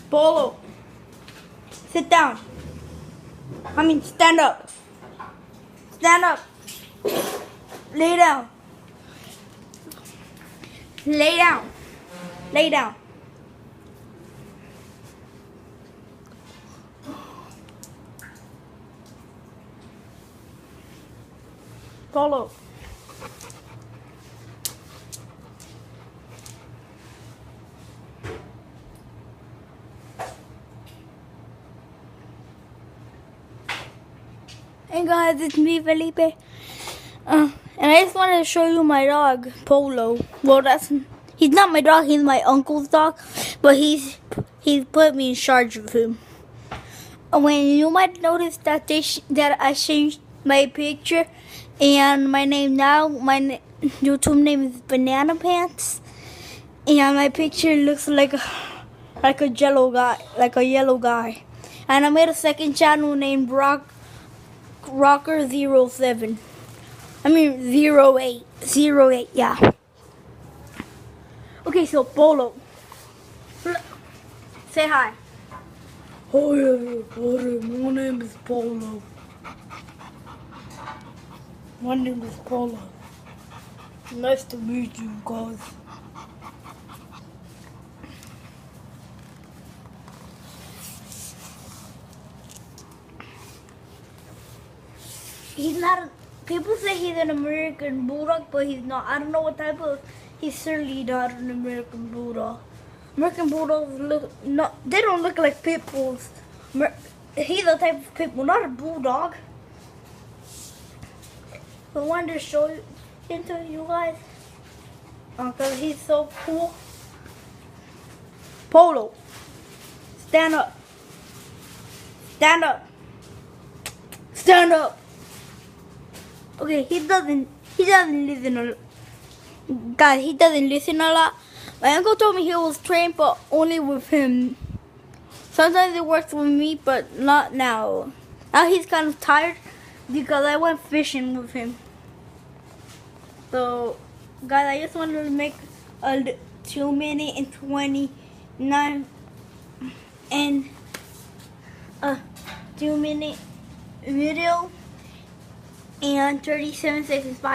Polo, sit down. I mean, stand up. Stand up. Lay down. Lay down. Lay down. Polo. Hey guys, it's me, Felipe. And I just wanted to show you my dog, Polo. Well, he's not my dog, he's my uncle's dog, but he's put me in charge of him. When you might notice that that I changed my picture and my name now, my YouTube name is Banana Pants, and my picture looks like a yellow guy, and I made a second channel named Rocker07. I mean 08, yeah. Okay, so Polo, say hi. Oh yeah, my name is Polo. My name is Polo. Nice to meet you guys. He's not. People say he's an American Bulldog, but he's not. I don't know what type of. He's certainly not an American Bulldog. American Bulldogs they don't look like pit bulls. He's a type of pit bull, not a bulldog. So I wanted to show him to you guys because he's so cool. Polo, stand up. Stand up. Stand up. Okay, he doesn't listen a lot. Guys, he doesn't listen a lot. My uncle told me he was trained, but only with him. Sometimes it works with me, but not now. Now he's kind of tired because I went fishing with him. So, guys, I just wanted to make a 2-minute and 29 and a 2-minute video and 37 seconds. Bye.